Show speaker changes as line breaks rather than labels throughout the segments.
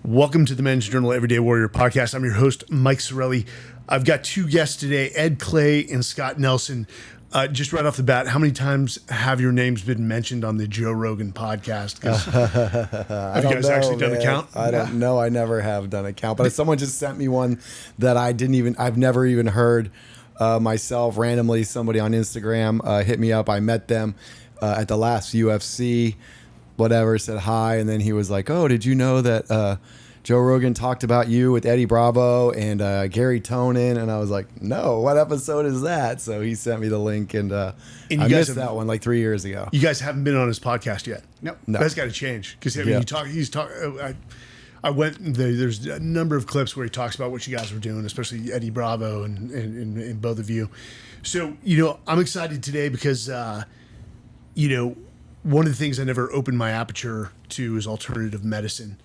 Welcome to the Men's Journal Everyday Warrior podcast. I'm your host, Mike Sarraille. I've got two guests today, Ed Clay and Scott Nelson. Just right off the bat, how many times have your names been mentioned on the Joe Rogan podcast? Have you guys actually done a count?
I don't know. I never have done a count, but someone just sent me one that I've never even heard myself. Randomly, somebody on Instagram hit me up. I met them at the last UFC, whatever, said hi. And then he was like, oh, did you know that Joe Rogan talked about you with Eddie Bravo and Gary Tonin? And I was like, no, what episode is that? So he sent me the link, and I missed that one like 3 years ago.
You guys haven't been on his podcast yet?
No.
That's got to change. Because I went, there's a number of clips where he talks about what you guys were doing, especially Eddie Bravo and both of you. So, I'm excited today because, one of the things I never opened my aperture to is alternative medicine.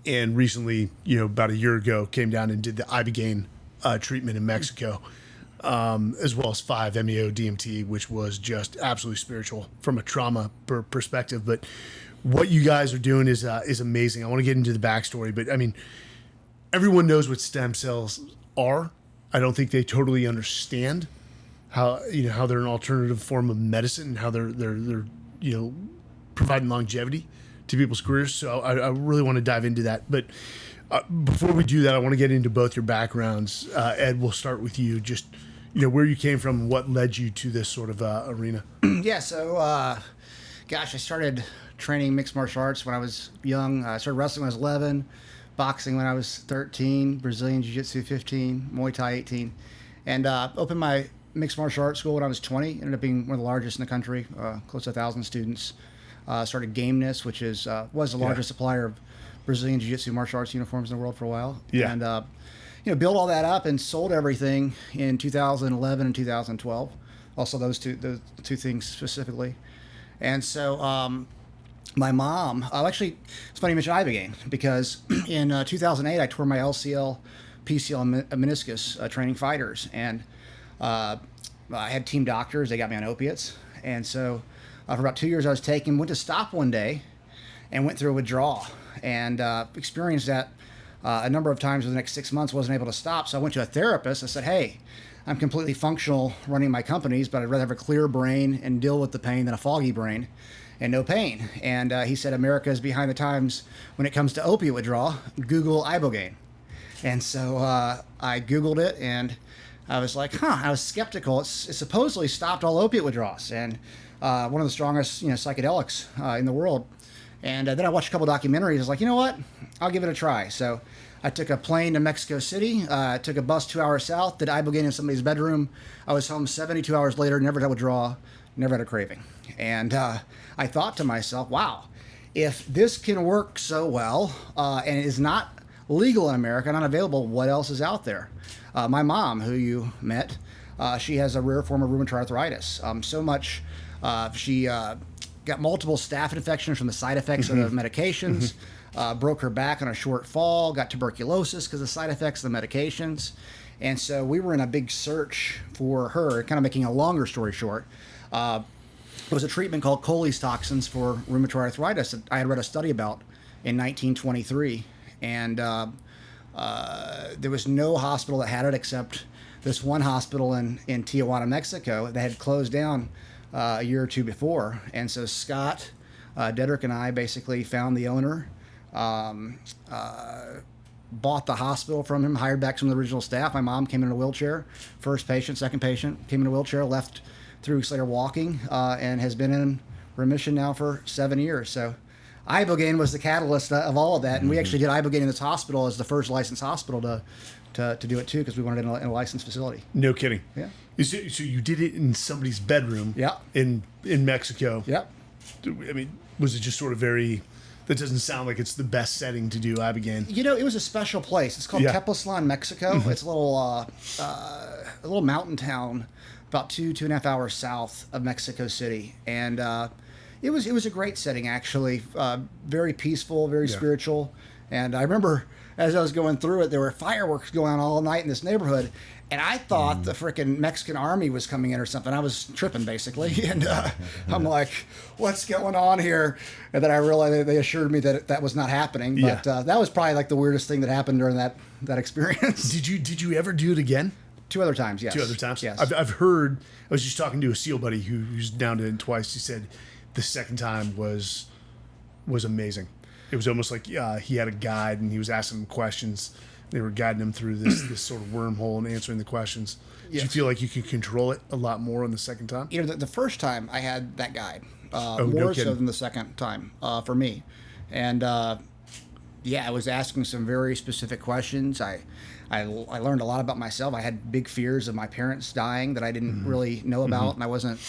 And recently, about a year ago, came down and did the ibogaine treatment in Mexico, as well as 5-MeO-DMT, which was just absolutely spiritual from a trauma perspective. But what you guys are doing is amazing. I want to get into the backstory, but I mean, everyone knows what stem cells are. I don't think they totally understand how they're an alternative form of medicine and how they're providing longevity to people's careers. So I really want to dive into that. But before we do that, I want to get into both your backgrounds. Ed, we'll start with you. Just, where you came from and what led you to this sort of arena.
Yeah, so, I started training mixed martial arts when I was young. I started wrestling when I was 11, boxing when I was 13, Brazilian Jiu-Jitsu 15, Muay Thai 18. And opened my mixed martial arts school when I was 20. Ended up being one of the largest in the country, close to 1,000 students. Started Gameness, which was the largest supplier of Brazilian Jiu-Jitsu martial arts uniforms in the world for a while.
Yeah.
And built all that up and sold everything in 2011 and 2012. Also those two things specifically. And so my mom, actually, it's funny you mention ibogaine, because in 2008 I tore my LCL, PCL, and meniscus training fighters. And I had team doctors. They got me on opiates. And so for about 2 years I was went to stop one day and went through a withdrawal and experienced that a number of times over the next 6 months, wasn't able to stop. So I went to a therapist. I said, hey, I'm completely functional running my companies, but I'd rather have a clear brain and deal with the pain than a foggy brain and no pain. And he said, America is behind the times when it comes to opiate withdrawal. Google ibogaine. And so I Googled it, and I was like, I was skeptical. It supposedly stopped all opiate withdrawals, and one of the strongest, psychedelics in the world. And then I watched a couple documentaries. I was like, you know what? I'll give it a try. So I took a plane to Mexico City, took a bus 2 hours south, did ibogaine in somebody's bedroom. I was home 72 hours later, never had withdrawal, never had a craving. And I thought to myself, wow, if this can work so well and is not legal in America, not available, what else is out there? My mom, who you met, she has a rare form of rheumatoid arthritis. So much she got multiple staph infections from the side effects of the medications, broke her back on a short fall, got tuberculosis because of the side effects of the medications. And so we were in a big search for her, kind of making a longer story short. It was a treatment called Coley's toxins for rheumatoid arthritis that I had read a study about in 1923. And there was no hospital that had it except this one hospital in Tijuana, Mexico, that had closed down a year or two before. And so Scott, Dedrick, and I basically found the owner, bought the hospital from him, hired back some of the original staff. My mom came in a wheelchair, first patient, second patient, came in a wheelchair, left 3 weeks later walking, and has been in remission now for 7 years. So ibogaine was the catalyst of all of that. And we actually did ibogaine in this hospital as the first licensed hospital to do it too, because we wanted it in a licensed facility.
No kidding.
Yeah.
So you did it in somebody's bedroom.
Yeah.
In Mexico.
Yeah.
I mean, was it just sort of very? That doesn't sound like it's the best setting to do ibogaine.
It was a special place. It's called Tepoztlan, Mexico. It's a little mountain town, about 2.5 hours south of Mexico City, and it was a great setting actually. Very peaceful, very spiritual, and I remember as I was going through it, there were fireworks going on all night in this neighborhood. And I thought the freaking Mexican army was coming in or something. I was tripping, basically. And I'm like, what's going on here? And then I realized they assured me that that was not happening.
Yeah.
But that was probably like the weirdest thing that happened during that experience.
Did you ever do it again?
2 other times, yes.
2 other times?
Yes.
I've heard, I was just talking to a SEAL buddy who's down it twice. He said the second time was amazing. It was almost like he had a guide and he was asking him questions. They were guiding him through this sort of wormhole and answering the questions. Did you
Yes.
feel like you could control it a lot more on the second time?
You know, the first time I had that guide,
no
more
kidding.
so than the second time for me. And yeah, I was asking some very specific questions. I learned a lot about myself. I had big fears of my parents dying that I didn't really know about, and I wasn't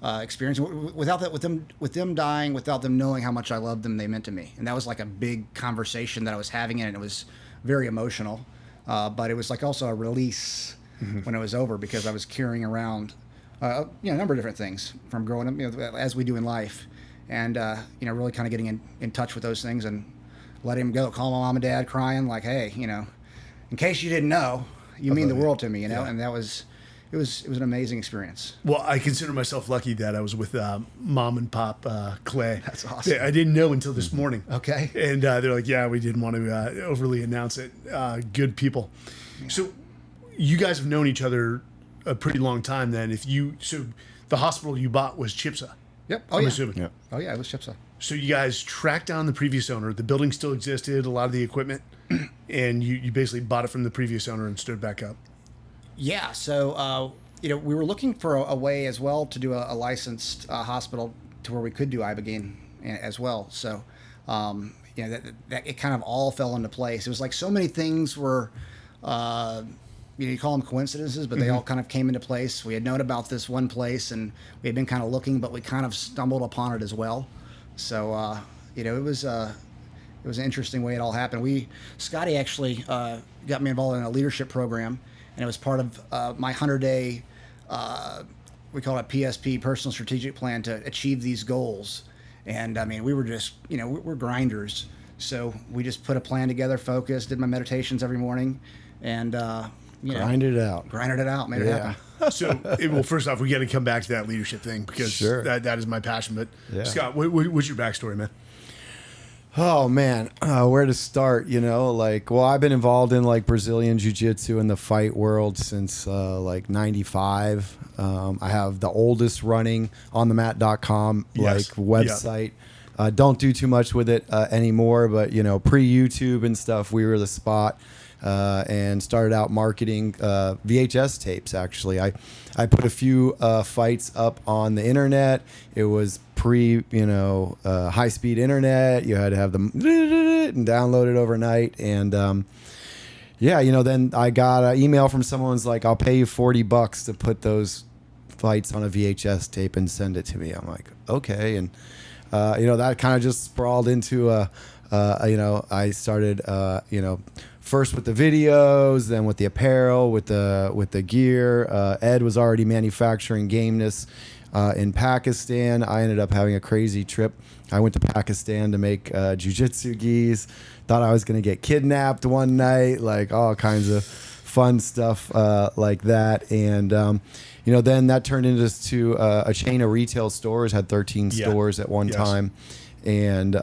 experiencing without that with them dying, without them knowing how much I loved them. They meant to me, and that was like a big conversation that I was having, and it was very emotional. But it was like also a release when it was over, because I was carrying around a number of different things from growing up, as we do in life, and really kind of getting in touch with those things and letting him go. Call my mom and dad, crying like, hey, in case you didn't know, you mean the world to me,
Yeah.
and that was. It was an amazing experience.
Well, I consider myself lucky that I was with Mom and Pop Clay.
That's awesome.
I didn't know until this morning.
Okay.
And they're like, yeah, we didn't want to overly announce it. Good people. Yeah. So you guys have known each other a pretty long time then. So the hospital you bought was Chipsa.
Yep.
I'm assuming.
Yep.
Oh yeah, it was Chipsa.
So you guys tracked down the previous owner. The building still existed, a lot of the equipment, and you basically bought it from the previous owner and stood back up.
Yeah, so we were looking for a way as well to do a licensed hospital to where we could do ibogaine as well. So that it kind of all fell into place. It was like so many things were, you call them coincidences, but they all kind of came into place. We had known about this one place, and we had been kind of looking, but we kind of stumbled upon it as well. So it was an interesting way it all happened. Scotty actually got me involved in a leadership program. And it was part of my 100-day, we call it PSP, personal strategic plan, to achieve these goals. And I mean, we were just, we're grinders. So we just put a plan together, focused, did my meditations every morning, and,
Grinded it out,
made it happen.
So, well, first off, we got to come back to that leadership thing, because that is my passion. But
Yeah.
Scott, what's your backstory, man?
Oh man, where to start? I've been involved in Brazilian jiu-jitsu in the fight world since '95. I have the oldest running onthemat.com website. Don't do too much with it anymore, but pre-YouTube and stuff, we were the spot. And started out marketing VHS tapes. Actually, I put a few fights up on the internet. It was pre, high speed internet. You had to have them and download it overnight. And then I got an email from someone who's like, "I'll pay you $40 to put those fights on a VHS tape and send it to me." I'm like, okay, and that kind of just sprawled into I started first with the videos, then with the apparel, with the gear. Ed was already manufacturing gameness in Pakistan. I ended up having a crazy trip. I went to Pakistan to make jiu-jitsu gis. Thought I was going to get kidnapped one night, all kinds of fun stuff like that. And then that turned into a chain of retail stores. Had 13 stores at one time, and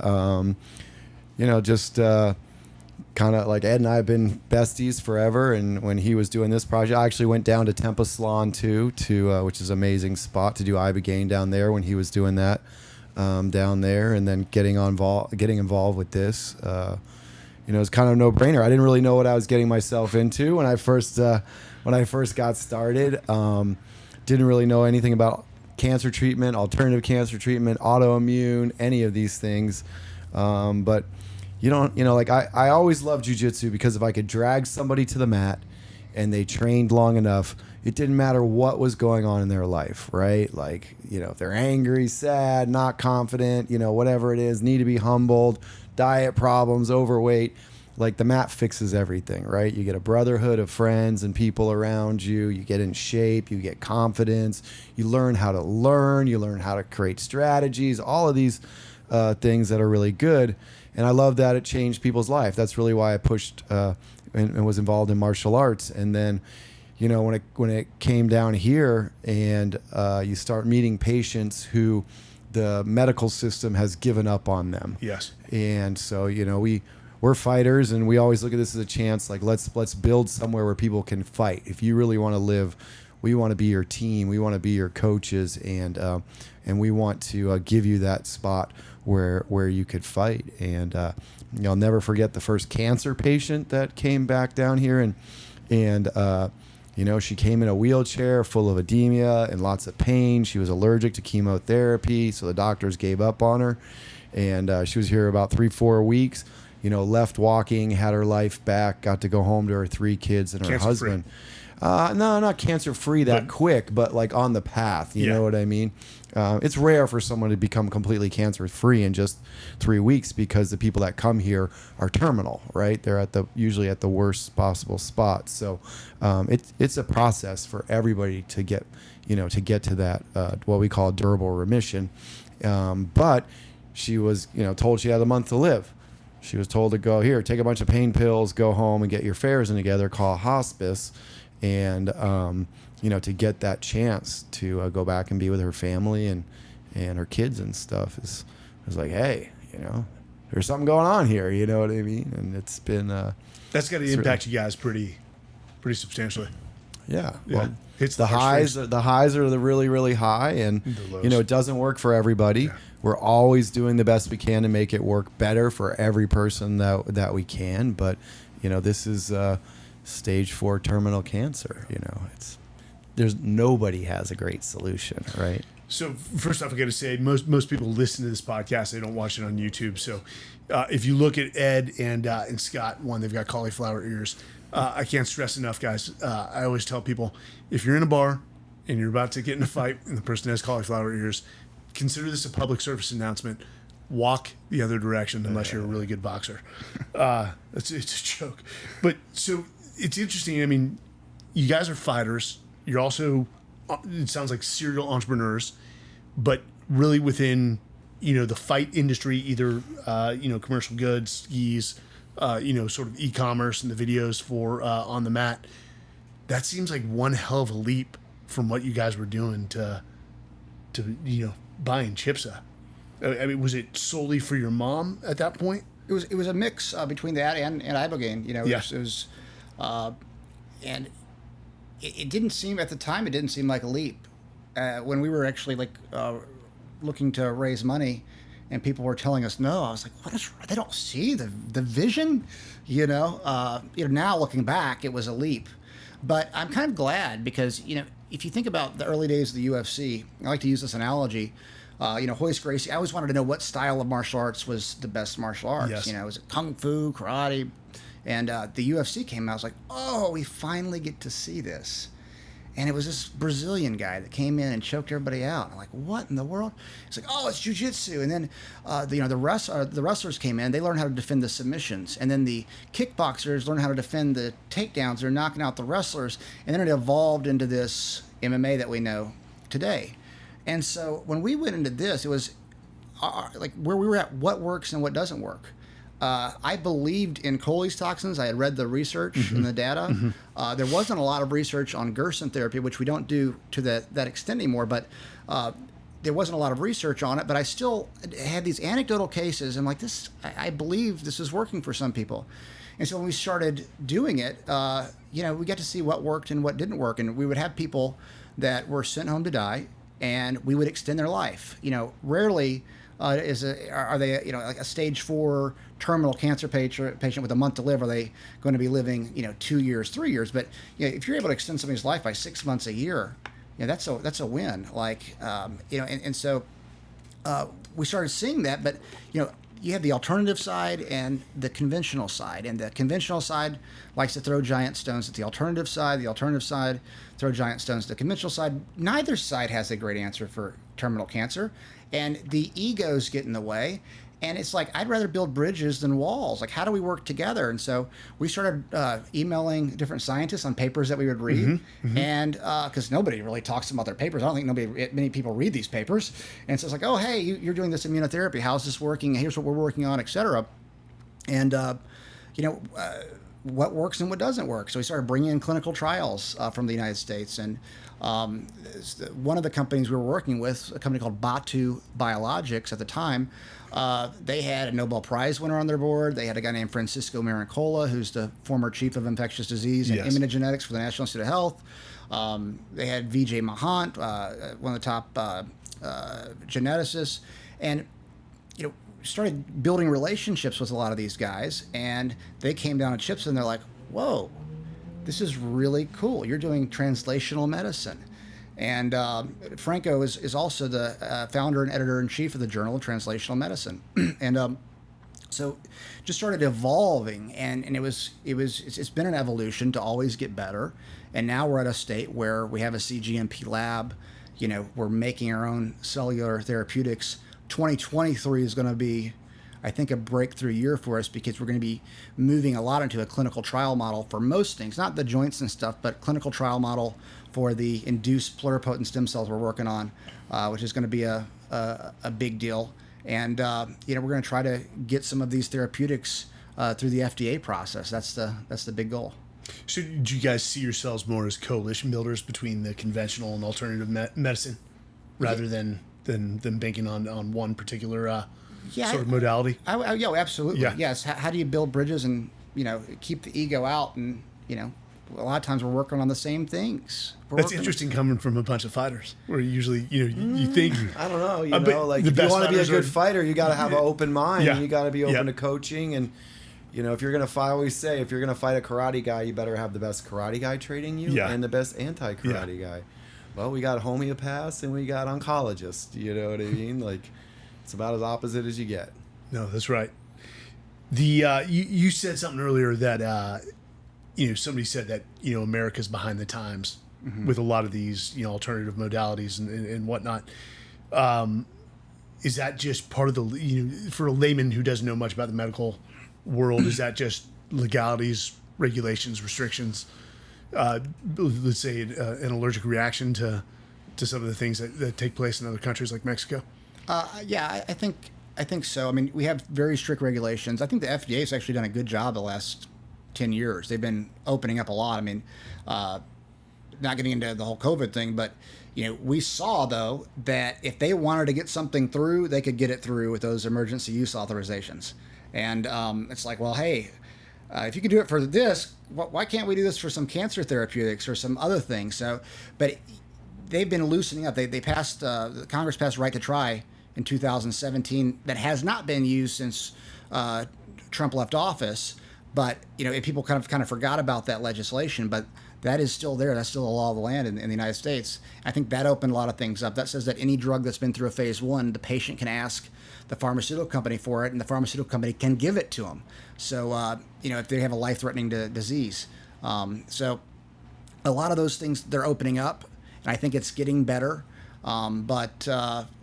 kind of Ed and I have been besties forever. And when he was doing this project, I actually went down to Tempa Salon too, which is an amazing spot to do ibogaine down there when he was doing that down there. And then getting involved with this, it's kind of a no-brainer. I didn't really know what I was getting myself into when I first got started. Didn't really know anything about cancer treatment, alternative cancer treatment, autoimmune, any of these things. But I always loved jiu-jitsu because if I could drag somebody to the mat and they trained long enough, it didn't matter what was going on in their life, right? If they're angry, sad, not confident, whatever it is, need to be humbled, diet problems, overweight, the mat fixes everything, right? You get a brotherhood of friends and people around you. You get in shape, you get confidence, you learn how to create strategies, all of these things that are really good. And I love that it changed people's life. That's really why I pushed and was involved in martial arts. And then, you know, when it came down here and you start meeting patients who the medical system has given up on them.
Yes.
And so, you know, we're fighters, and we always look at this as a chance. Like, let's build somewhere where people can fight. If you really want to live, we want to be your team. We want to be your coaches, and we want to give you that spot where you could fight. And I'll never forget the first cancer patient that came back down here, and you know, she came in a wheelchair full of edema and lots of pain. She was allergic to chemotherapy, so the doctors gave up on her. And she was here about 3-4 weeks. You know, left walking, had her life back, got to go home to her 3 kids and her husband. No, not cancer-free that quick, but like on the path. You know what I mean? It's rare for someone to become completely cancer-free in just 3 weeks, because the people that come here are terminal, right? They're usually at the worst possible spot. So it's a process for everybody to get to that what we call durable remission. But she was, you know, told she had a month to live. She was told to go here, take a bunch of pain pills, go home and get your affairs in together, call hospice, and you know, to get that chance to go back and be with her family and her kids and stuff is like, hey, you know, there's something going on here, you know what I mean? And it's been
that's got to impact you guys pretty substantially.
Yeah. Well,
Hits
the highs are the really, really high, and you know, it doesn't work for everybody. Yeah. We're always doing the best we can to make it work better for every person that we can. But you know, this is stage 4 terminal cancer. You know, there's nobody has a great solution, right?
So first off, I got to say, most people listen to this podcast. They don't watch it on YouTube. So if you look at Ed and Scott, they've got cauliflower ears. I can't stress enough, guys. I always tell people, if you're in a bar and you're about to get in a fight and the person has cauliflower ears, consider this a public service announcement. Walk the other direction unless you're a really good boxer. It's a joke. But so it's interesting. I mean, you guys are fighters. You're also, it sounds like, serial entrepreneurs, but really within, you know, the fight industry, either, you know, commercial goods, skis, you know, sort of e-commerce and the videos for On the Mat. That seems like one hell of a leap from what you guys were doing to you know, buying Chipsa. I mean, was it solely for your mom at that point?
It was a mix between that and ibogaine. You know, it was and it didn't seem at the time. It didn't seem like a leap when we were actually like looking to raise money, and people were telling us no. I was like, what is? They don't see the vision, you know. You know, now looking back, it was a leap, but I'm kind of glad because, you know, if you think about the early days of the UFC, I like to use this analogy. You know, Hoist Gracie, I always wanted to know what style of martial arts was the best martial arts.
Yes.
You know, was it Kung Fu, karate? And the UFC came out. I was like, oh, we finally get to see this. And it was this Brazilian guy that came in and choked everybody out. I'm like, what in the world? It's like, oh, it's jiu-jitsu. And then, you know, the wrestlers came in. They learned how to defend the submissions. And then the kickboxers learned how to defend the takedowns. They're knocking out the wrestlers. And then it evolved into this MMA that we know today. And so when we went into this, it was like where we were at, what works and what doesn't work. I believed in Coley's toxins. I had read the research and the data. There wasn't a lot of research on Gerson therapy, which we don't do to that extent anymore, but there wasn't a lot of research on it. But I still had these anecdotal cases. And like this, I believe this is working for some people. And so when we started doing it, you know, we got to see what worked and what didn't work. And we would have people that were sent home to die, and we would extend their life. You know, rarely are they, you know, like a stage 4 terminal cancer patient with a month to live, are they going to be living, you know, 2 years, 3 years? But you know, if you're able to extend somebody's life by 6 months, a year, you know, that's a win. Like, you know, and so we started seeing that. But you know, you have the alternative side and the conventional side, and the conventional side likes to throw giant stones at the alternative side. The alternative side throw giant stones at the conventional side. Neither side has a great answer for terminal cancer, and the egos get in the way. And it's like, I'd rather build bridges than walls. Like, how do we work together? And so we started emailing different scientists on papers that we would read. And because nobody really talks about their papers. I don't think many people read these papers. And so it's like, oh, hey, you're doing this immunotherapy. How's this working? Here's what we're working on, et cetera. and you know. What works and what doesn't work. So we started bringing in clinical trials from the United States. And one of the companies we were working with, a company called Batu Biologics at the time, they had a Nobel Prize winner on their board. They had a guy named Francisco Marincola, who's the former chief of infectious disease and immunogenetics for the National Institute of Health. They had Vijay Mahant, one of the top geneticists. And, you know, started building relationships with a lot of these guys, and they came down to Chipsa and they're like, whoa, this is really cool. You're doing translational medicine. And Franco is also the founder and editor-in-chief of the Journal of Translational Medicine. And so just started evolving, and it's been an evolution to always get better. And now we're at a state where we have a CGMP lab. You know, we're making our own cellular therapeutics. 2023 is going to be, I think, a breakthrough year for us, because we're going to be moving a lot into a clinical trial model for most things, not the joints and stuff, but clinical trial model for the induced pluripotent stem cells we're working on, which is going to be a big deal. And you know, we're going to try to get some of these therapeutics through the FDA process. That's the big goal.
So do you guys see yourselves more as coalition builders between the conventional and alternative medicine, rather than banking on one particular sort of modality?
Yeah, absolutely.
Yeah.
Yes. How do you build bridges and, you know, keep the ego out? And, you know, a lot of times we're working on the same things.
That's interesting coming from a bunch of fighters, where usually, you know, you think,
I don't know, like,
the
if you
best
want to be a
fighters
good
are-
fighter, you got to have an open mind,
Yeah.
and you got to be open
Yeah.
to coaching. And, you know, if you're going to fight, I always say, if you're going to fight a karate guy, you better have the best karate guy training you
Yeah.
and the best anti-karate guy. Well, we got homeopaths and we got oncologists, you know what I mean? Like, it's about as opposite as you get.
No, that's right. The you said something earlier that you know, somebody said that, you know, America's behind the times with a lot of these, you know, alternative modalities and whatnot. Is that just part of the, you know, for a layman who doesn't know much about the medical world, is that just legalities, regulations, restrictions? Let's say an allergic reaction to some of the things that take place in other countries like Mexico?
Yeah, I think so. I mean, we have very strict regulations. I think the FDA has actually done a good job the last 10 years. They've been opening up a lot. I mean, not getting into the whole COVID thing, but, you know, we saw, though, that if they wanted to get something through, they could get it through with those emergency use authorizations. And it's like, well, hey, if you can do it for this, why can't we do this for some cancer therapeutics or some other things? So, but they've been loosening up. They passed, Congress passed Right to Try in 2017 that has not been used since Trump left office. But, you know, people kind of forgot about that legislation, but that is still there. That's still the law of the land in the United States. I think that opened a lot of things up. That says that any drug that's been through a phase 1, the patient can ask the pharmaceutical company for it, and the pharmaceutical company can give it to them. So, you know, if they have a life-threatening disease. So a lot of those things, they're opening up, and I think it's getting better. But,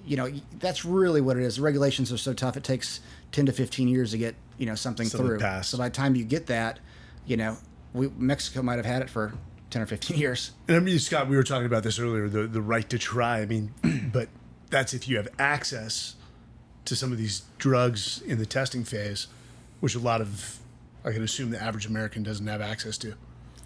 you know, that's really what it is. The regulations are so tough, it takes 10 to 15 years to get, you know, something through.
passed.
So by the time you get that, you know, Mexico might have had it for 10 or 15 years.
And I mean, Scott, we were talking about this earlier, the right to try. I mean, but that's if you have access to some of these drugs in the testing phase, which a lot of, I can assume the average American doesn't have access to.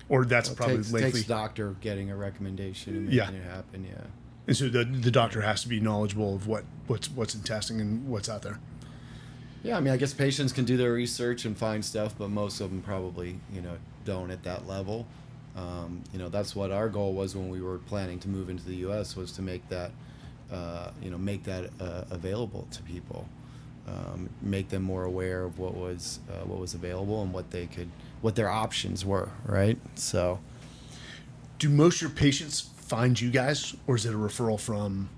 Or that's probably
It
likely.
takes doctor getting a recommendation and making it happen, yeah.
And so the doctor has to be knowledgeable of what's in testing and what's out there.
Yeah, I mean, I guess patients can do their research and find stuff, but most of them probably, you know, don't at that level. You know, that's what our goal was when we were planning to move into the U.S. was to make that, available to people, make them more aware of what was available and what their options were, right? So,
Do most of your patients find you guys, or is it a referral from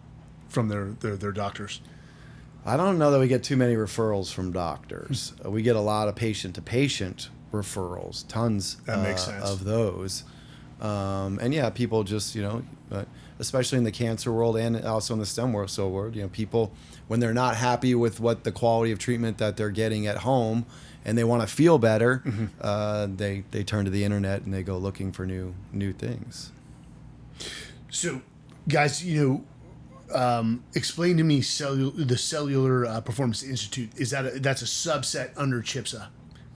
their doctors?
I don't know that we get too many referrals from doctors. We get a lot of patient-to-patient referrals, tons
That makes sense.
of those. And yeah, people just, you know, especially in the cancer world and also in the stem cell world, you know, people, when they're not happy with what the quality of treatment that they're getting at home and they want to feel better, they turn to the internet and they go looking for new things.
So, guys, you know, explain to me the Cellular Performance Institute. That's a subset under Chipsa?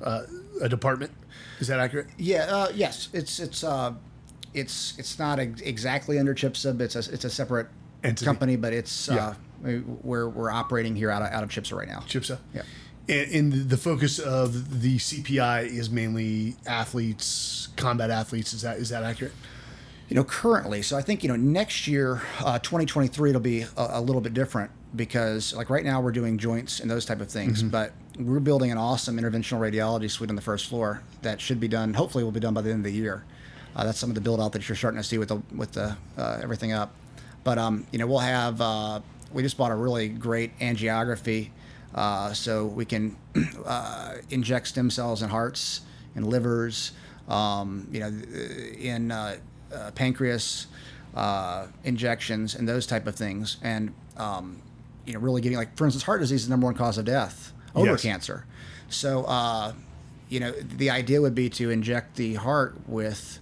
a department. Is that accurate?
Yeah. Yes. It's not exactly under Chipsa, but it's a separate
Entity.
company, but it's
Yeah.
we're operating here out of Chipsa right now.
Chipsa?
Yeah.
And the focus of the CPI is mainly athletes, combat athletes. Is that accurate?
Currently, so I think, next year, 2023, it'll be a little bit different because, like, right now we're doing joints and those type of things, but we're building an awesome interventional radiology suite on the first floor that should be done, hopefully will be done by the end of the year. That's some of the build out that you're starting to see with the everything up. But, we'll have, we just bought a really great angiography, so we can inject stem cells in hearts and livers, in pancreas injections and those type of things, and really getting, like, for instance, heart disease is the number one cause of death over
Yes.
cancer. So the idea would be to inject the heart with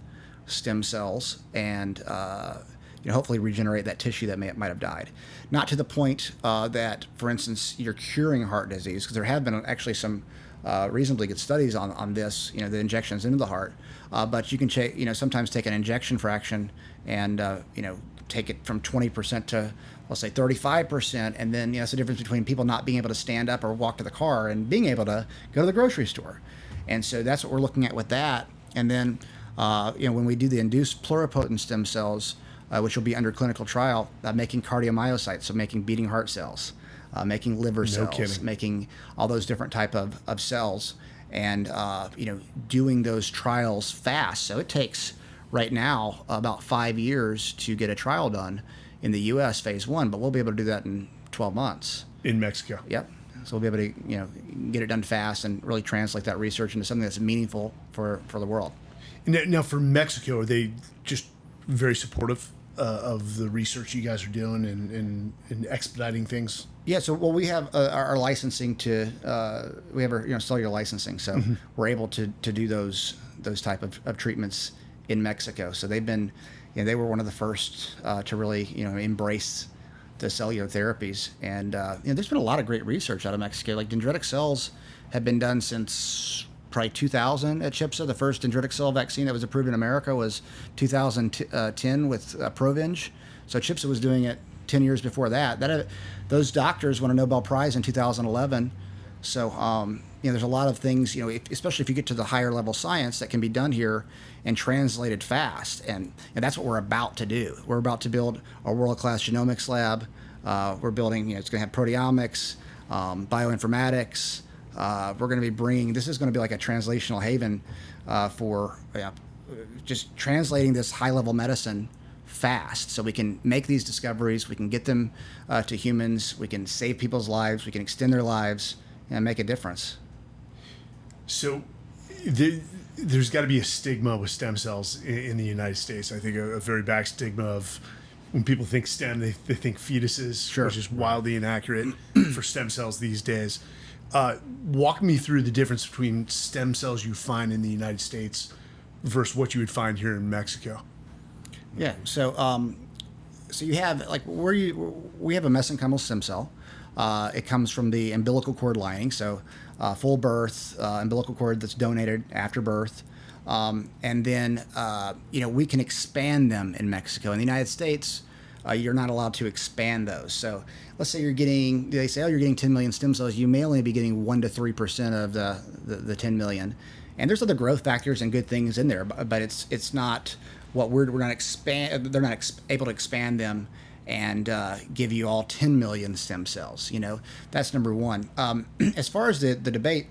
stem cells and hopefully regenerate that tissue that might have died. Not to the point that, for instance, you're curing heart disease, because there have been actually some reasonably good studies on this, the injections into the heart. But you can sometimes take an injection fraction and take it from 20% to, let's say, 35%, and then it's the difference between people not being able to stand up or walk to the car and being able to go to the grocery store. And so that's what we're looking at with that. And then when we do the induced pluripotent stem cells, which will be under clinical trial, making cardiomyocytes, so making beating heart cells, making liver cells,
kidding.
making all those different type of cells, and doing those trials fast. So it takes right now about 5 years to get a trial done in the U.S. phase 1, but we'll be able to do that in 12 months.
In Mexico.
Yep. So we'll be able to get it done fast and really translate that research into something that's meaningful for the world.
Now, for Mexico, are they just very supportive of the research you guys are doing and expediting things?
Yeah, so we have our licensing we have our cellular licensing, so we're able to do those type of treatments in Mexico. So they've been, they were one of the first to really embrace the cellular therapies, and there's been a lot of great research out of Mexico. Like, dendritic cells have been done since probably 2000 at Chipsa. The first dendritic cell vaccine that was approved in America was 2010 with Provenge. So Chipsa was doing it 10 years before that. Those doctors won a Nobel Prize in 2011. So there's a lot of things, especially if you get to the higher level science, that can be done here and translated fast. And that's what we're about to do. We're about to build a world-class genomics lab. We're building, it's going to have proteomics, bioinformatics. We're going to be bringing, this is going to be like a translational haven for just translating this high-level medicine fast, so we can make these discoveries, we can get them to humans, we can save people's lives, we can extend their lives, and make a difference.
So there's got to be a stigma with stem cells in the United States. I think a very bad stigma of when people think STEM, they think fetuses,
Sure.
which is wildly inaccurate for stem cells these days. Walk me through the difference between stem cells you find in the United States versus what you would find here in Mexico.
Yeah. So you have, like, we have a mesenchymal stem cell. It comes from the umbilical cord lining. So full birth, umbilical cord that's donated after birth. And then, we can expand them in Mexico. In the United States, you're not allowed to expand those. So let's say you're getting 10 million stem cells. You may only be getting 1 to 3% of the 10 million. And there's other growth factors and good things in there, but it's not what we're not expand. They're not able to expand them and give you all 10 million stem cells. That's number one. As far as the debate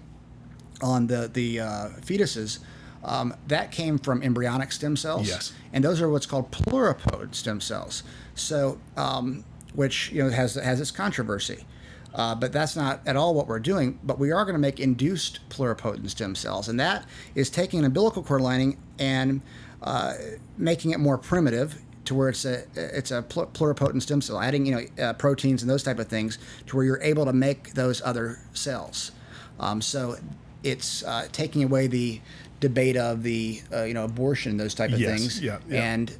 on the fetuses, that came from embryonic stem cells.
Yes.
And those are what's called pluripotent stem cells. So, which has its controversy. But that's not at all what we're doing. But we are going to make induced pluripotent stem cells, and that is taking an umbilical cord lining and making it more primitive to where it's a pluripotent stem cell, adding proteins and those type of things to where you're able to make those other cells. So it's taking away the debate of the abortion, those type of things.
Yeah.
And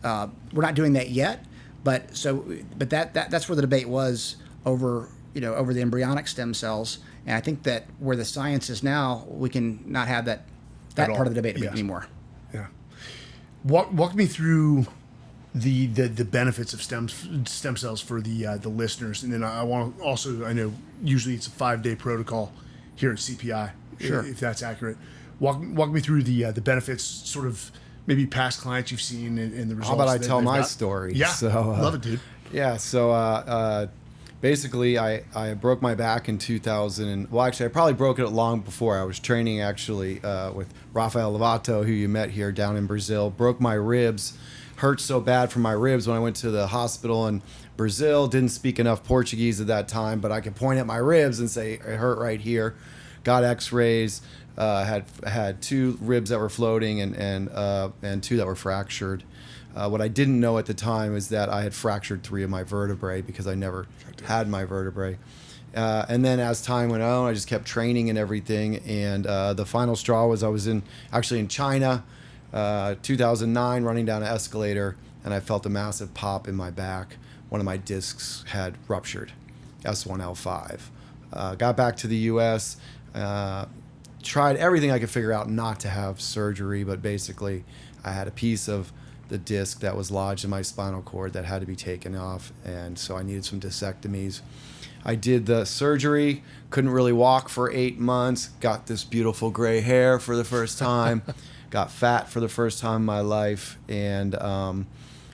we're not doing that yet. But that's where the debate was over the embryonic stem cells And I think that where the science is now, we can not have that
At
part
all.
of the debate
Yes.
anymore.
Yeah. Walk me through the benefits of stem cells for the listeners, and then I want to also, I know usually it's a 5-day protocol here at CPI,
Sure.
if that's accurate. Walk me through the benefits, sort of maybe past clients you've seen and the results.
How about I
that
tell
they've
my
got.
story?
Yeah,
So,
love it, dude.
Yeah, so basically I broke my back in 2000. Well, actually, I probably broke it long before. I was training actually with Rafael Lovato, who you met here down in Brazil. Broke my ribs. Hurt so bad from my ribs when I went to the hospital in Brazil. Didn't speak enough Portuguese at that time, but I could point at my ribs and say, it hurt right here. Got x-rays. Had 2 ribs that were floating and 2 that were fractured. What I didn't know at the time is that I had fractured 3 of my vertebrae because I never had my vertebrae. And then as time went on, I just kept training and everything. And the final straw was I was actually in China, 2009, running down an escalator, and I felt a massive pop in my back. One of my discs had ruptured, S1L5. Got back to the U.S., tried everything I could figure out not to have surgery, but basically I had a piece of the disc that was lodged in my spinal cord that had to be taken off, and so I needed some discectomies. I did the surgery, couldn't really walk for 8 months, got this beautiful gray hair for the first time, got fat for the first time in my life, and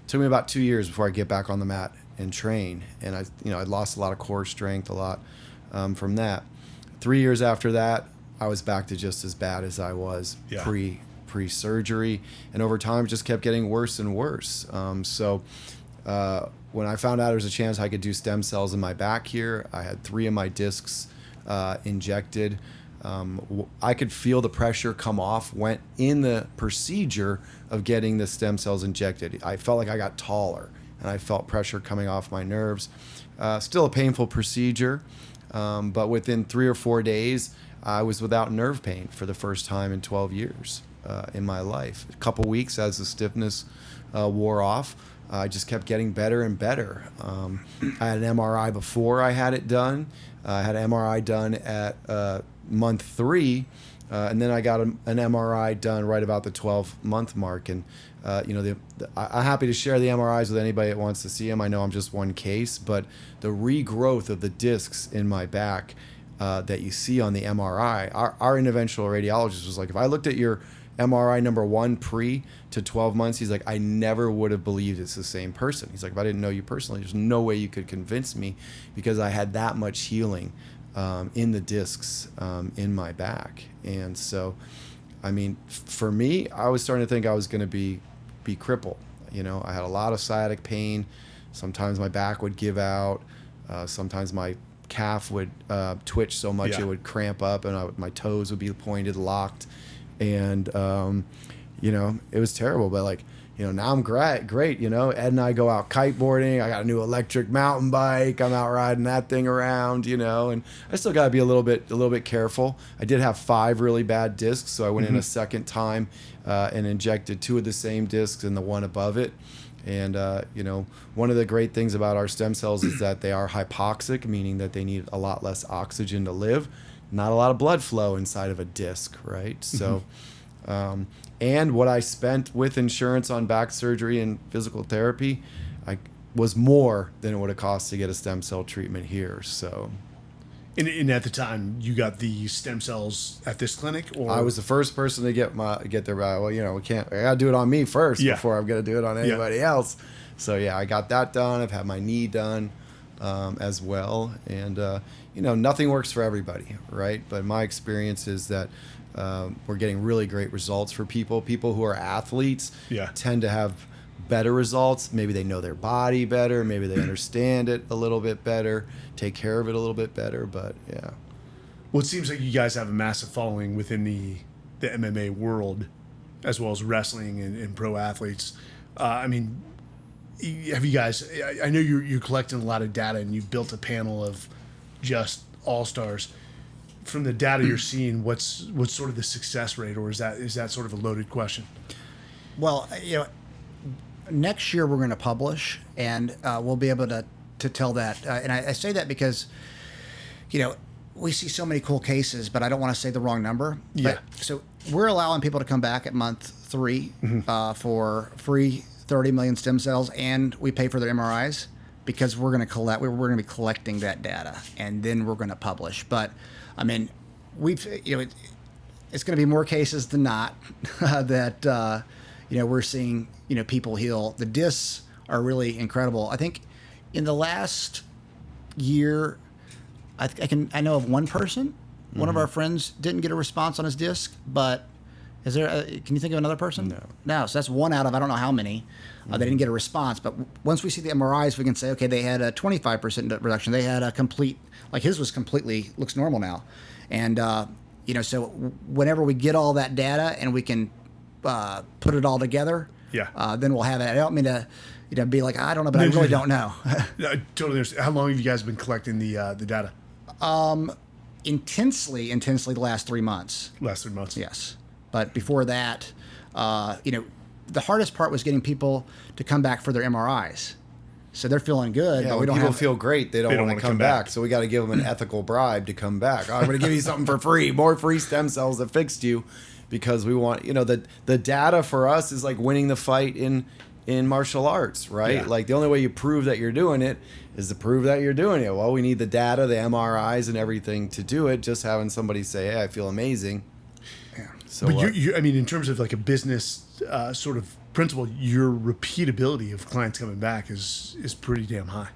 took me about 2 years before I get back on the mat and train. And I'd lost a lot of core strength, a lot from that. 3 years after that, I was back to just as bad as I was pre-surgery, and over time it just kept getting worse and worse. So when I found out there was a chance I could do stem cells in my back here, I had 3 of my discs injected. I could feel the pressure come off went in the procedure of getting the stem cells injected. I felt like I got taller, and I felt pressure coming off my nerves. Still a painful procedure, but within 3 or 4 days, I was without nerve pain for the first time in 12 years in my life. A couple weeks as the stiffness wore off, I just kept getting better and better. I had an MRI before I had it done. I had an MRI done at month 3, and then I got an MRI done right about the 12-month mark. And I'm happy to share the MRIs with anybody that wants to see them. I know I'm just one case, but the regrowth of the discs in my back that you see on the MRI, our interventional radiologist was like, if I looked at your MRI number 1 pre to 12 months, he's like, I never would have believed it's the same person. He's like, if I didn't know you personally, there's no way you could convince me, because I had that much healing in the discs in my back. And so, I mean, for me, I was starting to think I was going to be crippled. I had a lot of sciatic pain. Sometimes my back would give out. Sometimes my calf would twitch so much it would cramp up, and my toes would be pointed, locked, and it was terrible. But now I'm great. Ed and I go out kiteboarding. I got a new electric mountain bike. I'm out riding that thing around. And I still got to be a little bit careful. I did have 5 really bad discs, so I went in a second time and injected 2 of the same discs and the one above it. And, one of the great things about our stem cells is that they are hypoxic, meaning that they need a lot less oxygen to live. Not a lot of blood flow inside of a disc, right? So, and what I spent with insurance on back surgery and physical therapy, was more than it would have cost to get a stem cell treatment here. So,
And at the time, you got the stem cells at this clinic, or
I was the first person to get their. Well, we can't. I got to do it on me first before I'm going to do it on anybody else. So I got that done. I've had my knee done as well, and nothing works for everybody, right? But my experience is that we're getting really great results for people. People who are athletes tend to have better results. Maybe they know their body better. Maybe they understand it a little bit better, take care of it a little bit better. But yeah.
Well, it seems like you guys have a massive following within the MMA world, as well as wrestling and pro athletes. Have you guys? I know you're collecting a lot of data, and you've built a panel of just all-stars. From the data you're seeing, what's sort of the success rate, or is that sort of a loaded question?
Well, next year we're going to publish, and we'll be able to tell that. And I say that because, we see so many cool cases, but I don't want to say the wrong number.
Yeah.
So we're allowing people to come back at month 3 for free 30 million stem cells, and we pay for their MRIs because we're going to collect. We're going to be collecting that data, and then we're going to publish. But I mean, it's going to be more cases than not that we're seeing people heal. The discs are really incredible. I think in the last year, I know of one person. One of our friends didn't get a response on his disc, but can you think of another person? No. So that's one out of I don't know how many. They didn't get a response. But once we see the MRIs, we can say, okay, they had a 25% reduction. They had a complete, like his was completely, looks normal now. And, so whenever we get all that data and we can put it all together, then we'll have it. I don't mean to be like, I don't know, but I really don't know.
I totally understand. How long have you guys been collecting the data?
Intensely the last 3 months.
Last 3 months.
Yes. But before that, the hardest part was getting people to come back for their MRIs. So they're feeling good, but we don't
people feel great. They don't want to come back. So we got to give them an ethical bribe to come back. I'm going to give you something for free, more free stem cells that fixed you, because we want, the data for us is like winning the fight in martial arts, right?
Yeah.
Like the only way you prove that you're doing it is to prove that you're doing it. Well, we need the data, the MRIs and everything to do it. Just having somebody say, hey, I feel amazing.
Yeah.
So, but I mean, in terms of like a business sort of principle, your repeatability of clients coming back is pretty damn high.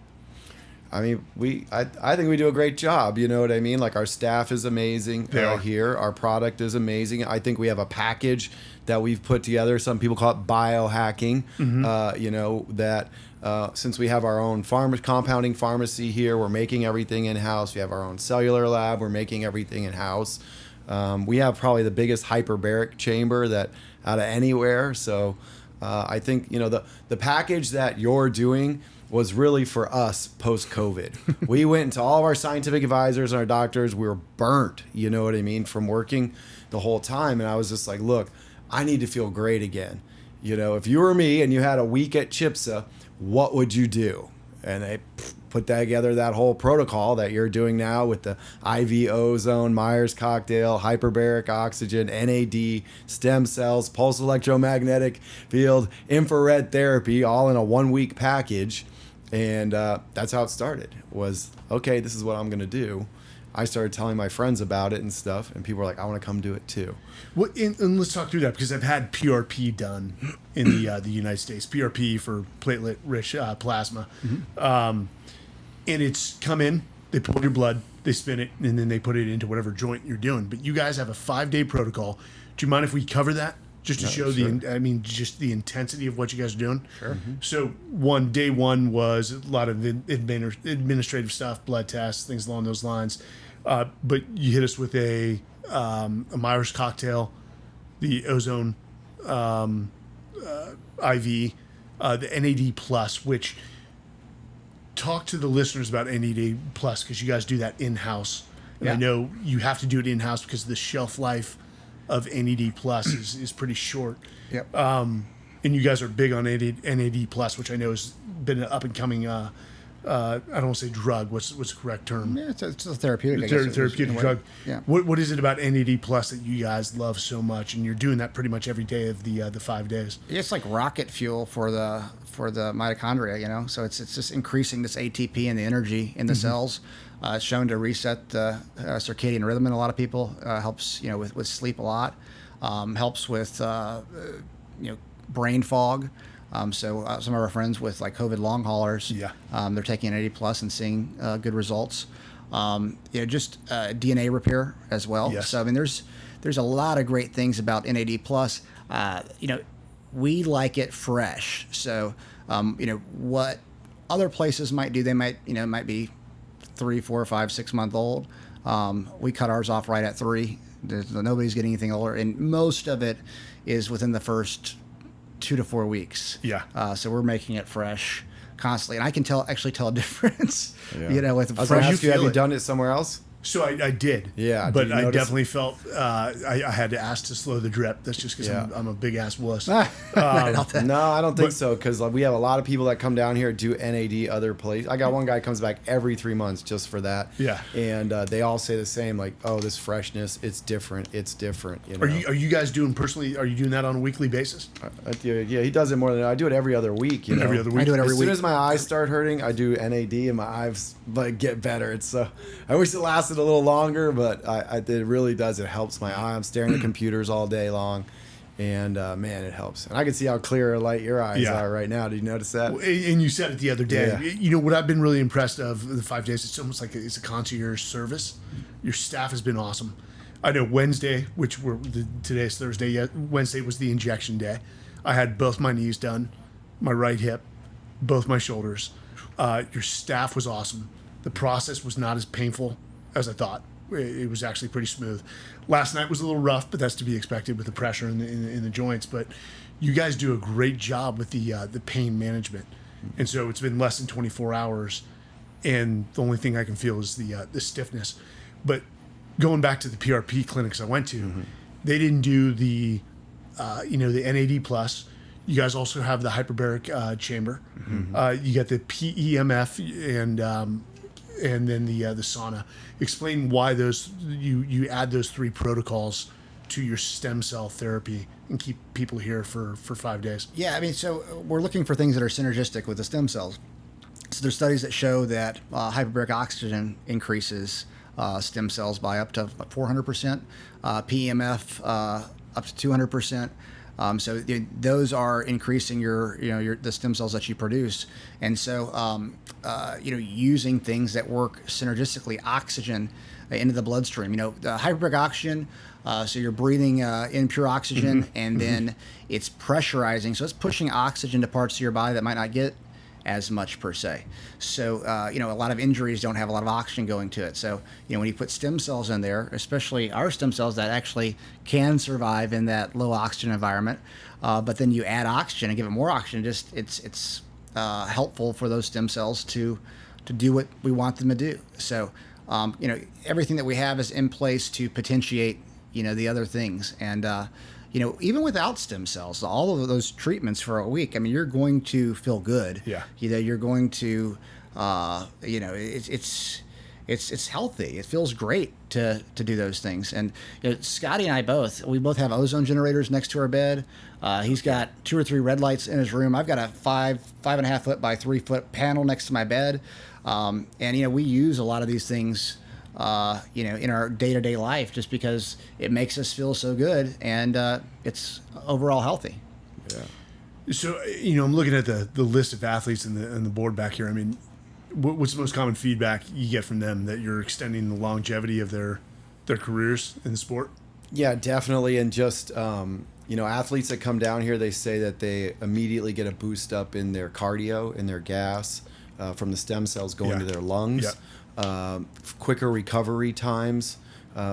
I mean, I think we do a great job. You know what I mean? Like our staff is amazing here. Our product is amazing. I think we have a package that we've put together. Some people call it biohacking. Since we have our own compounding pharmacy here, we're making everything in-house. We have our own cellular lab. We're making everything in-house. We have probably the biggest hyperbaric chamber that out of anywhere. So I think, the package that you're doing was really for us post-COVID. We went into all of our scientific advisors and our doctors. We were burnt, you know what I mean, from working the whole time. And I was just like, look, I need to feel great again. If you were me and you had a week at Chipsa, what would you do? And they put together that whole protocol that you're doing now with the IV ozone, Myers cocktail, hyperbaric oxygen, NAD, stem cells, pulse electromagnetic field, infrared therapy, all in a 1 week package. And that's how it started, was, okay, this is what I'm going to do. I started telling my friends about it and stuff, and people were like, I want to come do it too.
Well, and let's talk through that, because I've had PRP done in the United States, PRP for platelet-rich plasma. And it's come in, they pull your blood, they spin it, and then they put it into whatever joint you're doing. But you guys have a 5-day protocol. Do you mind if we cover that? Just to show just the intensity of what you guys are doing.
Sure.
So day one was a lot of administrative stuff, blood tests, things along those lines. But you hit us with a Myers cocktail, the ozone IV, the NAD plus, which talk to the listeners about NAD plus, because you guys do that in-house. And I know you have to do it in-house because the shelf life of NAD plus is pretty short.
Yep.
And you guys are big on NAD plus, which I know has been an up and coming. I don't want to say drug. What's the correct term?
Yeah, it's a therapeutic. I guess
Therapeutic drug.
Yeah.
What is it about NAD plus that you guys love so much, and you're doing that pretty much every day of the 5 days?
It's like rocket fuel for the mitochondria. So it's just increasing this ATP and the energy in the cells. It's shown to reset the circadian rhythm in a lot of people. Helps with sleep a lot. Helps with brain fog. Some of our friends with like COVID long haulers, they're taking NAD plus and seeing good results. Just DNA repair as well.
Yes.
So I mean, there's a lot of great things about NAD plus. We like it fresh. So what other places might do, they might be 3, 4, 5, 6 month old. We cut ours off right at 3. Nobody's getting anything older, and most of it is within the first 2 to 4 weeks.
Yeah.
So we're making it fresh constantly, and I can actually tell a difference.
Yeah.
With
I was
fresh.
going to ask you, have you done it somewhere else?
So I did.
Yeah,
But
did you
I
notice?
definitely felt I had to ask to slow the drip. That's just because
Yeah.
I'm a big ass wuss.
Right off the-
No, I don't think so, because we have a lot of people that come down here do NAD other places. I got one guy comes back every 3 months just for that.
Yeah.
And they all say the same, like, oh, this freshness, it's different. It's different. You know?
Are you guys doing personally? Are you doing that on a weekly basis?
Yeah, he does it more than I do it every other week. You know?
Every other week.
I do it every
As
week.
soon as my eyes start hurting, I do NAD and my eyes like get better. It's I wish it lasted a little longer, but it really does. It helps my eye. I'm staring at computers all day long, and man, it helps. And I can see how clear or light your eyes
Yeah.
are right now. Did you notice that?
And you said it the other day.
Yeah.
You know what I've been really impressed of the 5 days. It's almost like it's a concierge service. Your staff has been awesome. I know Wednesday, which today's Thursday. Yet Wednesday was the injection day. I had both my knees done, my right hip, both my shoulders. Your staff was awesome. The process was not as painful as I thought. It was actually pretty smooth. Last night was a little rough, but that's to be expected with the pressure in the joints. But you guys do a great job with the pain management, and so it's been less than 24 hours, and the only thing I can feel is the stiffness. But going back to the PRP clinics I went to, they didn't do the the NAD plus. You guys also have the hyperbaric chamber. You got the PEMF and then the sauna. Explain why you add those 3 protocols to your stem cell therapy and keep people here for 5 days.
Yeah, I mean, so we're looking for things that are synergistic with the stem cells. So there's studies that show that hyperbaric oxygen increases stem cells by up to 400%, PEMF up to 200%. So those are increasing the stem cells that you produce, and so using things that work synergistically, oxygen into the bloodstream. The hyperbaric oxygen. So you're breathing in pure oxygen, and then it's pressurizing. So it's pushing oxygen to parts of your body that might not get as much per se. So, a lot of injuries don't have a lot of oxygen going to it. So, when you put stem cells in there, especially our stem cells that actually can survive in that low oxygen environment, but then you add oxygen and give it more oxygen, it's helpful for those stem cells to do what we want them to do. So, everything that we have is in place to potentiate, the other things. And, even without stem cells, all of those treatments for a week, I mean, you're going to feel good.
Yeah.
You're going to, it's healthy. It feels great to do those things. And Scotty and I we both have ozone generators next to our bed. He's got 2 or 3 red lights in his room. I've got a 5.5 foot by 3 foot panel next to my bed. And we use a lot of these things in our day-to-day life, just because it makes us feel so good, and it's overall healthy.
Yeah.
So, I'm looking at the list of athletes and the board back here. I mean, what's the most common feedback you get from them, that you're extending the longevity of their careers in the sport?
Yeah, definitely. And just, athletes that come down here, they say that they immediately get a boost up in their cardio, in their gas, from the stem cells going to their lungs.
Yeah.
Quicker recovery times.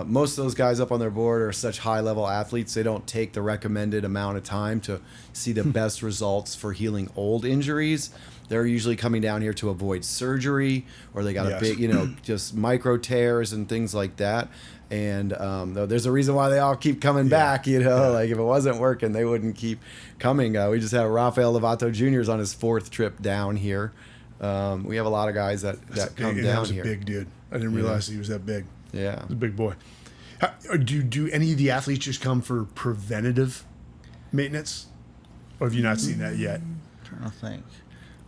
Most of those guys up on their board are such high-level athletes, they don't take the recommended amount of time to see the best results for healing old injuries. They're usually coming down here to avoid surgery, or they got a big, just micro tears and things like that. And there's a reason why they all keep coming back, like if it wasn't working, they wouldn't keep coming. We just have Rafael Lovato Jr. on his 4th trip down here. We have a lot of guys that come down
that was
here.
a big dude. I didn't realize he was that big.
Yeah.
He's a big boy. Do any of the athletes just come for preventative maintenance, or have you not seen that yet?
I'm trying to think.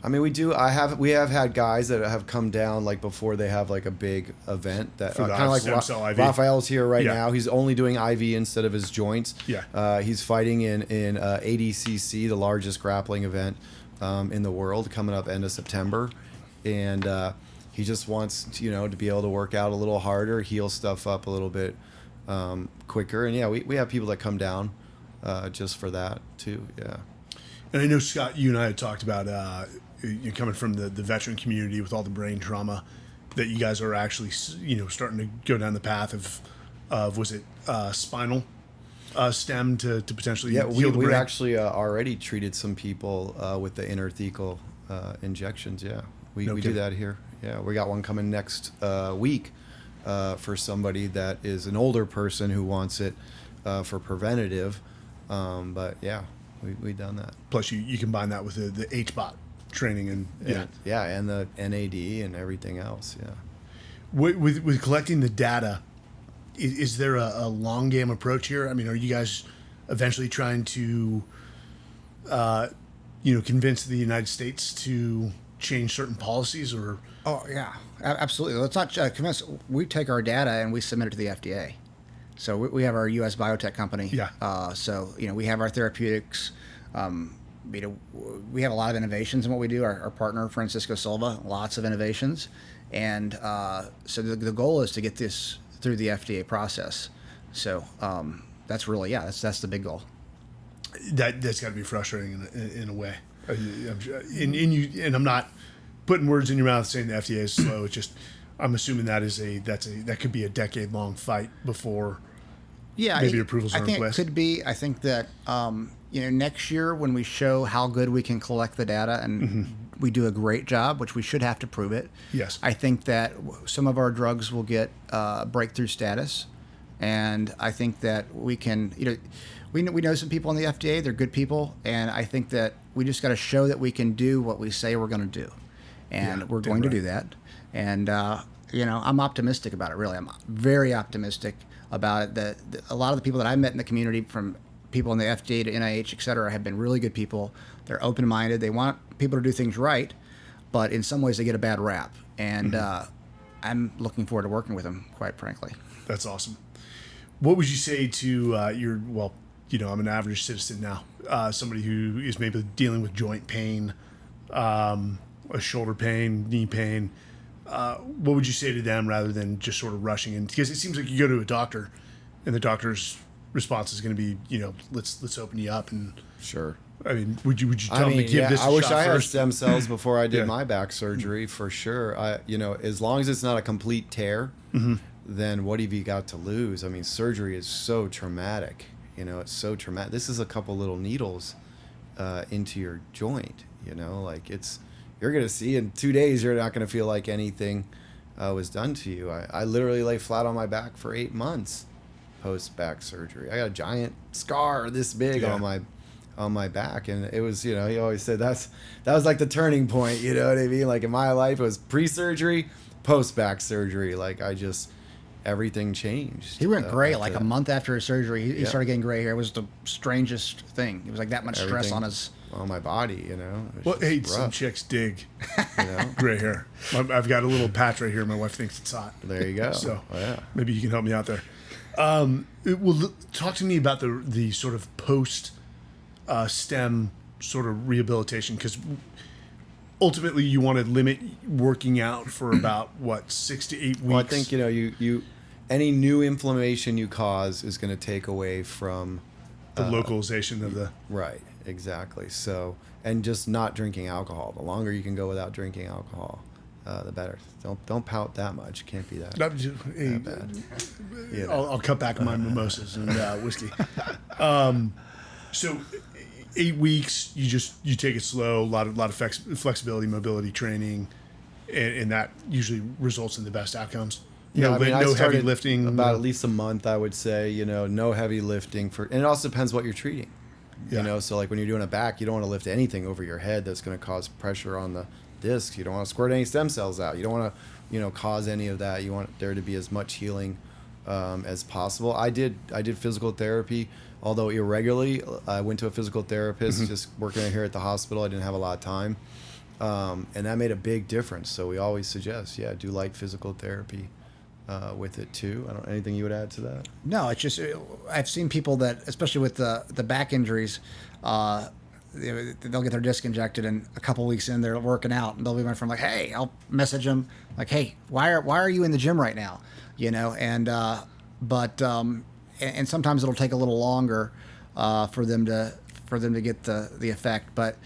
I mean, we have had guys that have come down like before they have like a big event that
For the
kind of like
stem cell IV.
Rafael's here right
Yeah.
now. He's only doing IV instead of his joints.
Yeah.
He's fighting in ADCC, the largest grappling event in the world, coming up end of September, and he just wants to be able to work out a little harder, heal stuff up a little bit quicker. And yeah, we have people that come down just for that too. Yeah.
And I know, Scott, you and I had talked about you coming from the veteran community with all the brain trauma, that you guys are actually starting to go down the path of was it spinal stem to potentially heal the
we've
brain?
actually already treated some people with the interthecal injections. Yeah, we do that here. Yeah, we got one coming next week. for somebody that is an older person who wants it for preventative. But yeah, we've done that.
Plus, you combine that with the HBOT training and
And the NAD and everything else. Yeah.
With collecting the data, is there a long game approach here? I mean, are you guys eventually trying to, convince the United States to change certain policies or?
Oh yeah, absolutely. Let's not convince. We take our data and we submit it to the FDA. So we have our U.S. biotech company.
Yeah.
So we have our therapeutics. We have a lot of innovations in what we do. Our partner Francisco Silva, lots of innovations, and so the goal is to get this through the FDA process. So that's really that's the big goal.
That's got to be frustrating in a way. And I'm not putting words in your mouth saying the FDA is slow. It's just I'm assuming that could be a decade-long fight before maybe approvals are in place.
It could be. I think that next year when we show how good we can collect the data and we do a great job, which we should have to prove it.
Yes.
I think that some of our drugs will get breakthrough status, and I think that we can. We know some people in the FDA. They're good people, and I think that we just got to show that we can do what we say we're going to do, and we're going to do that. And I'm optimistic about it. Really, I'm very optimistic about it. A lot of the people that I met in the community, from people in the FDA to NIH, et cetera, have been really good people. They're open-minded. They want people to do things right, but in some ways they get a bad rap. And I'm looking forward to working with them, quite frankly.
That's awesome. What would you say to I'm an average citizen now, somebody who is maybe dealing with joint pain, a shoulder pain, knee pain. What would you say to them rather than just sort of rushing in? Because it seems like you go to a doctor and the doctor's response is going to be, let's open you up. And
sure.
I mean, would you tell them to give this a shot?
I wish I had
first?
stem cells before I did my back surgery, for sure. As long as it's not a complete tear, then what have you got to lose? I mean, surgery is so traumatic. It's so traumatic. This is a couple little needles into your joint. You're going to see in 2 days, you're not going to feel like anything was done to you. I literally lay flat on my back for 8 months post back surgery. I got a giant scar this big on my back, and it was, he always said that was like the turning point. You know what I mean? Like in my life, it was pre-surgery, post back surgery. Everything changed.
He went gray like a month after his surgery. He started getting gray hair. It was the strangest thing. It was like that much stress on
my body,
Well, hey, some chicks dig, gray hair. I've got a little patch right here. My wife thinks it's hot.
There you go.
So maybe you can help me out there. Talk to me about the sort of post stem sort of rehabilitation, because ultimately you want to limit working out for about 6 to 8 weeks.
Well, I think you any new inflammation you cause is going to take away from
the localization of the
right. Exactly. So, and just not drinking alcohol. The longer you can go without drinking alcohol, the better. Don't pout that much. Can't be that bad.
I'll cut back on my mimosas and whiskey. So 8 weeks, you take it slow. A lot of flexibility, mobility training, and that usually results in the best outcomes. No heavy lifting.
About at least a month, I would say. No heavy lifting and it also depends what you're treating. So like when you're doing a back, you don't want to lift anything over your head that's going to cause pressure on the discs. You don't want to squirt any stem cells out. You don't want to, cause any of that. You want there to be as much healing as possible. I did physical therapy, although irregularly. I went to a physical therapist just working here at the hospital. I didn't have a lot of time, and that made a big difference. So we always suggest, do light physical therapy with it too. Anything you would add to that?
No, it's just I've seen people that, especially with the back injuries, they'll get their disc injected, and a couple weeks in they're working out, and they'll be my friend like, hey, I'll message them like, hey, why are you in the gym right now? And sometimes it'll take a little longer for them to get the effect, but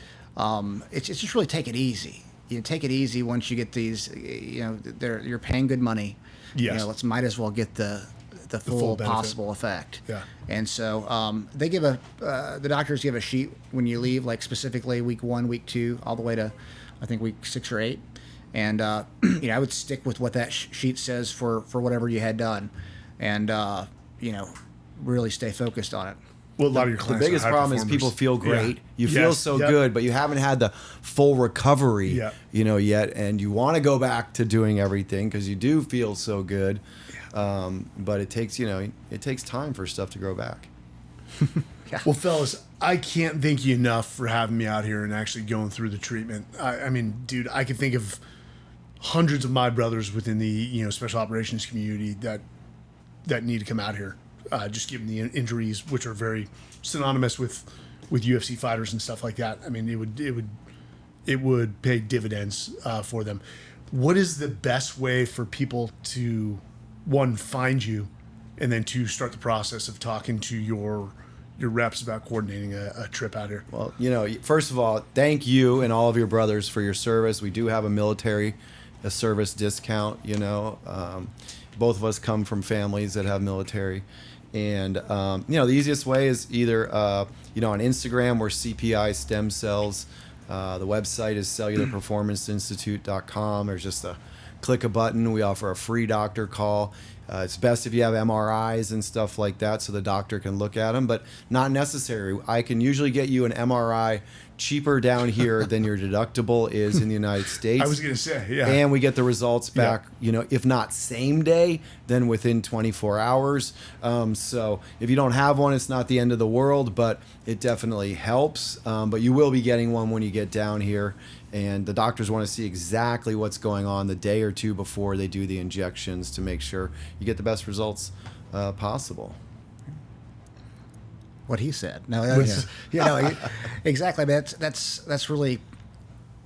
it's just really take it easy. Take it easy once you get these. You're paying good money.
Yes.
Might as well get the full possible effect.
Yeah.
And so they give the doctors give a sheet when you leave, like specifically week 1, week 2, all the way to I think week 6 or 8, And I would stick with what that sheet says for whatever you had done, and really stay focused on it.
Well, a lot of your clients
The biggest
are high
problem is
performers.
people feel great.
Yeah.
You feel
Yes.
so
Yep.
good, but you haven't had the full recovery,
Yeah.
Yet. And you want to go back to doing everything because you do feel so good. But it takes, it takes time for stuff to grow back.
Well, fellas, I can't thank you enough for having me out here and actually going through the treatment. I mean, dude, I can think of hundreds of my brothers within the special operations community that need to come out here, just given the injuries, which are very synonymous with UFC fighters and stuff like that. I mean, it would pay dividends for them. What is the best way for people to, one, find you, and then two, start the process of talking to your reps about coordinating a trip out here?
Well, first of all, thank you and all of your brothers for your service. We do have a service discount. Both of us come from families that have military. And, the easiest way is either, on Instagram, we're CPI Stem Cells. The website is cellularperformanceinstitute.com. There's just click a button. We offer a free doctor call. It's best if you have MRIs and stuff like that so the doctor can look at them, but not necessary. I can usually get you an MRI cheaper down here than your deductible is in the United States.
I was going to say, yeah.
And we get the results back, if not same day, then within 24 hours. So if you don't have one, it's not the end of the world, but it definitely helps. But you will be getting one when you get down here. And the doctors want to see exactly what's going on the day or two before they do the injections to make sure you get the best results possible.
What he said. No, exactly. But that's really,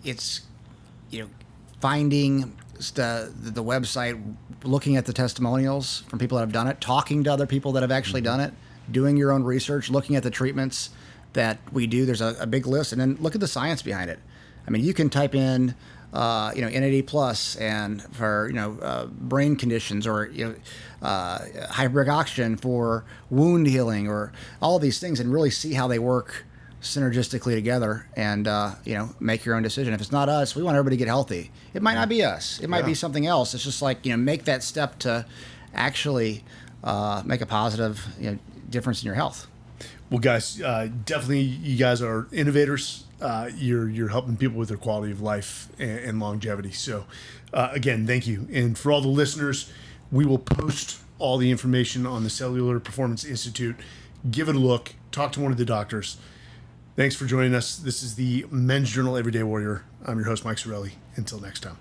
it's, finding the website, looking at the testimonials from people that have done it, talking to other people that have actually done it, doing your own research, looking at the treatments that we do. There's a big list, and then look at the science behind it. I mean, you can type in, NAD plus and for, brain conditions or, hyperbaric oxygen for wound healing or all of these things and really see how they work synergistically together and, make your own decision. If it's not us, we want everybody to get healthy. It might not be us. It might be something else. It's just like, make that step to actually make a positive difference in your health.
Well, guys, definitely you guys are innovators. You're helping people with their quality of life and longevity. So, again, thank you. And for all the listeners, we will post all the information on the Cellular Performance Institute. Give it a look. Talk to one of the doctors. Thanks for joining us. This is the Men's Journal Everyday Warrior. I'm your host, Mike Sarraille. Until next time.